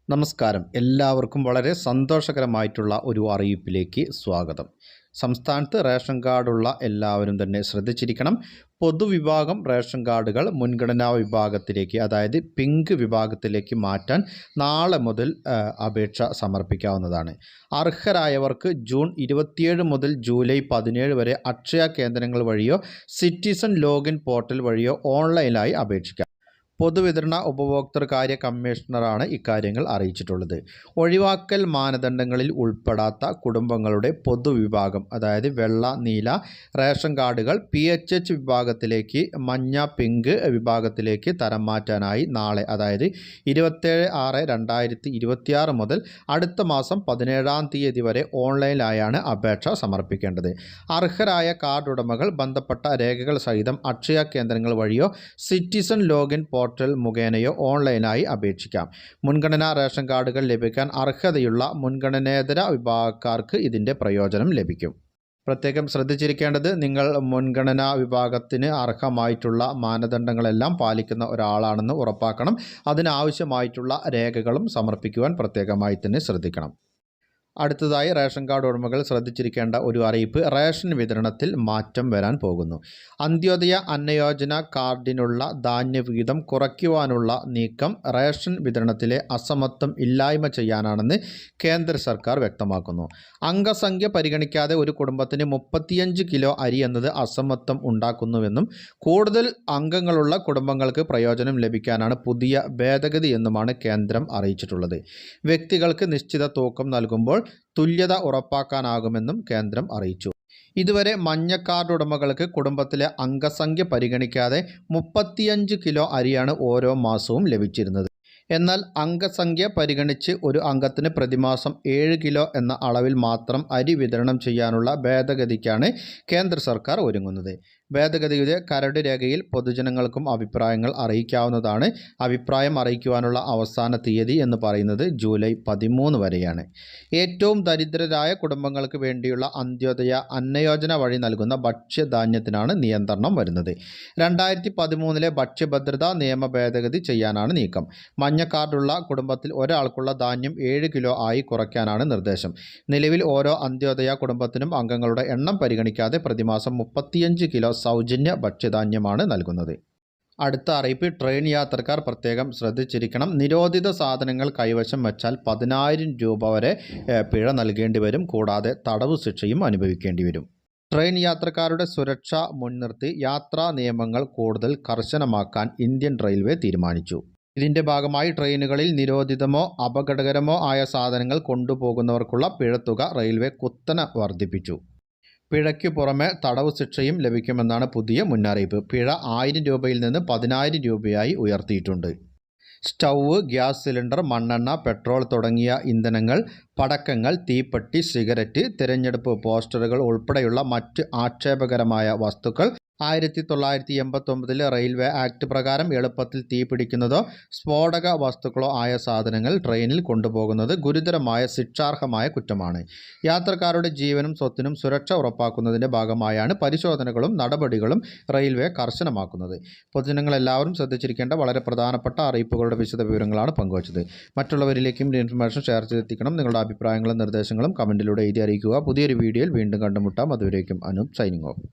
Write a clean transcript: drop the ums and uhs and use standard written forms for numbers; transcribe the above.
നമസ്കാരം. എല്ലാവർക്കും വളരെ സന്തോഷകരമായിട്ടുള്ള ഒരു അറിയിപ്പിലേക്ക് സ്വാഗതം. സംസ്ഥാനത്ത് റേഷൻ കാർഡുള്ള എല്ലാവരും തന്നെ ശ്രദ്ധിച്ചിരിക്കണം. പൊതുവിഭാഗം റേഷൻ കാർഡുകൾ മുൻഗണനാ വിഭാഗത്തിലേക്ക്, അതായത് പിങ്ക് വിഭാഗത്തിലേക്ക് മാറ്റാൻ നാളെ മുതൽ അപേക്ഷ സമർപ്പിക്കാവുന്നതാണ്. അർഹരായവർക്ക് ജൂൺ 27 മുതൽ ജൂലൈ 17 വരെ അക്ഷയ കേന്ദ്രങ്ങൾ വഴിയോ സിറ്റിസൺ ലോഗിൻ പോർട്ടൽ വഴിയോ ഓൺലൈനായി അപേക്ഷിക്കാം. പൊതുവിതരണ ഉപഭോക്തൃ കാര്യ കമ്മീഷണറാണ് ഇക്കാര്യങ്ങൾ അറിയിച്ചിട്ടുള്ളത്. ഒഴിവാക്കൽ മാനദണ്ഡങ്ങളിൽ ഉൾപ്പെടാത്ത കുടുംബങ്ങളുടെ പൊതുവിഭാഗം, അതായത് വെള്ള, നീല റേഷൻ കാർഡുകൾ PHH വിഭാഗത്തിലേക്ക്, മഞ്ഞ, പിങ്ക് വിഭാഗത്തിലേക്ക് തരം മാറ്റാനായി നാളെ, അതായത് 27/6/2026 മുതൽ അടുത്ത മാസം 17-ാം തീയതി വരെ ഓൺലൈനിലായാണ് അപേക്ഷ സമർപ്പിക്കേണ്ടത്. അർഹരായ കാർഡ് ഉടമകൾ ബന്ധപ്പെട്ട രേഖകൾ സഹിതം അക്ഷയ കേന്ദ്രങ്ങൾ വഴിയോ സിറ്റിസൺ ലോഗിൻ പോർട്ടൽ മുഖേനയോ ഓൺലൈനായി അപേക്ഷിക്കാം. മുൻഗണനാ റേഷൻ കാർഡുകൾ ലഭിക്കാൻ അർഹതയുള്ള മുൻഗണനേതര വിഭാഗക്കാർക്ക് ഇതിൻ്റെ പ്രയോജനം ലഭിക്കും. പ്രത്യേകം ശ്രദ്ധിച്ചിരിക്കേണ്ടത്, നിങ്ങൾ മുൻഗണനാ വിഭാഗത്തിന് അർഹമായിട്ടുള്ള മാനദണ്ഡങ്ങളെല്ലാം പാലിക്കുന്ന ഒരാളാണെന്ന് ഉറപ്പാക്കണം. അതിനാവശ്യമായിട്ടുള്ള രേഖകളും സമർപ്പിക്കുവാൻ പ്രത്യേകമായി തന്നെ ശ്രദ്ധിക്കണം. അടുത്തതായി റേഷൻ കാർഡ് ഉടമകൾ ശ്രദ്ധിച്ചിരിക്കേണ്ട ഒരു അറിയിപ്പ്: റേഷൻ വിതരണത്തിൽ മാറ്റം വരാൻ പോകുന്നു. അന്ത്യോദയ അന്നയോജന കാർഡിനുള്ള ധാന്യവിഹിതം കുറയ്ക്കുവാനുള്ള നീക്കം റേഷൻ വിതരണത്തിലെ അസമത്വം ഇല്ലായ്മ ചെയ്യാനാണെന്ന് കേന്ദ്ര സർക്കാർ വ്യക്തമാക്കുന്നു. അംഗസംഖ്യ പരിഗണിക്കാതെ ഒരു കുടുംബത്തിന് 35 കിലോ അരി എന്നത് അസമത്വം ഉണ്ടാക്കുന്നുവെന്നും കൂടുതൽ അംഗങ്ങളുള്ള കുടുംബങ്ങൾക്ക് പ്രയോജനം ലഭിക്കാനാണ് പുതിയ ഭേദഗതി എന്നുമാണ് കേന്ദ്രം അറിയിച്ചിട്ടുള്ളത്. വ്യക്തികൾക്ക് നിശ്ചിത തൂക്കം നൽകുമ്പോൾ തുല്യത ഉറപ്പാക്കാനാകുമെന്നും കേന്ദ്രം അറിയിച്ചു. ഇതുവരെ മഞ്ഞ കാർഡ് ഉടമകൾക്ക് കുടുംബത്തിലെ അംഗസംഖ്യ പരിഗണിക്കാതെ 35 കിലോ അരിയാണ് ഓരോ മാസവും ലഭിച്ചിരുന്നത്. എന്നാൽ അംഗസംഖ്യ പരിഗണിച്ച് ഒരു അംഗത്തിന് പ്രതിമാസം 7 കിലോ എന്ന അളവിൽ മാത്രം അരി വിതരണം ചെയ്യാനുള്ള ഭേദഗതിക്കാണ് കേന്ദ്ര സർക്കാർ ഒരുങ്ങുന്നത്. ഭേദഗതിയുടെ കരട് രേഖയിൽ പൊതുജനങ്ങൾക്കും അഭിപ്രായങ്ങൾ അറിയിക്കാവുന്നതാണ്. അഭിപ്രായം അറിയിക്കുവാനുള്ള അവസാന തീയതി എന്ന് പറയുന്നത് ജൂലൈ 13 വരെയാണ്. ഏറ്റവും ദരിദ്രരായ കുടുംബങ്ങൾക്ക് വേണ്ടിയുള്ള അന്ത്യോദയ അന്നയോജന വഴി നൽകുന്ന ഭക്ഷ്യധാന്യത്തിനാണ് നിയന്ത്രണം വരുന്നത്. 2013 ഭക്ഷ്യഭദ്രതാ നിയമ ഭേദഗതി ചെയ്യാനാണ് നീക്കം. മഞ്ഞ കാർഡുള്ള കുടുംബത്തിൽ ഒരാൾക്കുള്ള ധാന്യം 7 കിലോ ആയി കുറയ്ക്കാനാണ് നിർദ്ദേശം. നിലവിൽ ഓരോ അന്ത്യോദയ കുടുംബത്തിനും അംഗങ്ങളുടെ എണ്ണം പരിഗണിക്കാതെ പ്രതിമാസം 35 കിലോ സൗജന്യ ഭക്ഷ്യധാന്യമാണ് നൽകുന്നത്. അടുത്ത അറിയിപ്പ്: ട്രെയിൻ യാത്രക്കാർ പ്രത്യേകം ശ്രദ്ധിച്ചിരിക്കണം. നിരോധിത സാധനങ്ങൾ കൈവശം വച്ചാൽ 10,000 രൂപ വരെ പിഴ നൽകേണ്ടി വരും. കൂടാതെ തടവു ശിക്ഷയും അനുഭവിക്കേണ്ടി വരും. ട്രെയിൻ യാത്രക്കാരുടെ സുരക്ഷ മുൻനിർത്തി യാത്രാ നിയമങ്ങൾ കൂടുതൽ കർശനമാക്കാൻ ഇന്ത്യൻ റെയിൽവേ തീരുമാനിച്ചു. ഇതിൻ്റെ ഭാഗമായി ട്രെയിനുകളിൽ നിരോധിതമോ അപകടകരമോ ആയ സാധനങ്ങൾ കൊണ്ടുപോകുന്നവർക്കുള്ള പിഴത്തുക റെയിൽവേ കുത്തനെ വർദ്ധിപ്പിച്ചു. പിഴയ്ക്കു പുറമെ തടവ് ശിക്ഷയും ലഭിക്കുമെന്നാണ് പുതിയ മുന്നറിയിപ്പ്. പിഴ 1000 രൂപയിൽ നിന്ന് 10,000 രൂപയായി ഉയർത്തിയിട്ടുണ്ട്. സ്റ്റൗവ്, ഗ്യാസ് സിലിണ്ടർ, മണ്ണെണ്ണ, പെട്രോൾ തുടങ്ങിയ ഇന്ധനങ്ങൾ, പടക്കങ്ങൾ, തീപ്പെട്ടി, സിഗരറ്റ്, തിരഞ്ഞെടുപ്പ് പോസ്റ്ററുകൾ ഉൾപ്പെടെയുള്ള മറ്റ് ആക്ഷേപകരമായ വസ്തുക്കൾ 1989 റെയിൽവേ ആക്ട് പ്രകാരം എളുപ്പത്തിൽ തീപിടിക്കുന്നതോ സ്ഫോടക വസ്തുക്കളോ ആയ സാധനങ്ങൾ ട്രെയിനിൽ കൊണ്ടുപോകുന്നത് ഗുരുതരമായ ശിക്ഷാർഹമായ കുറ്റമാണ്. യാത്രക്കാരുടെ ജീവനും സ്വത്തിനും സുരക്ഷ ഉറപ്പാക്കുന്നതിൻ്റെ ഭാഗമായാണ് പരിശോധനകളും നടപടികളും റെയിൽവേ കർശനമാക്കുന്നത്. പൊതുജനങ്ങളെല്ലാവരും ശ്രദ്ധിച്ചിരിക്കേണ്ട വളരെ പ്രധാനപ്പെട്ട അറിയിപ്പുകളുടെ വിശദ വിവരങ്ങളാണ് പങ്കുവച്ചത്. മറ്റുള്ളവരിലേക്കും ഇൻഫർമേഷൻ ഷെയർ ചെയ്തെത്തിക്കണം. നിങ്ങളുടെ അഭിപ്രായങ്ങളും നിർദ്ദേശങ്ങളും കമൻറ്റിലൂടെ എഴുതി അറിയിക്കുക. പുതിയൊരു വീഡിയോയിൽ വീണ്ടും കണ്ടുമുട്ടാം. അതുവരേക്കും അനൂപ് സൈനിങ് ഓഫ്.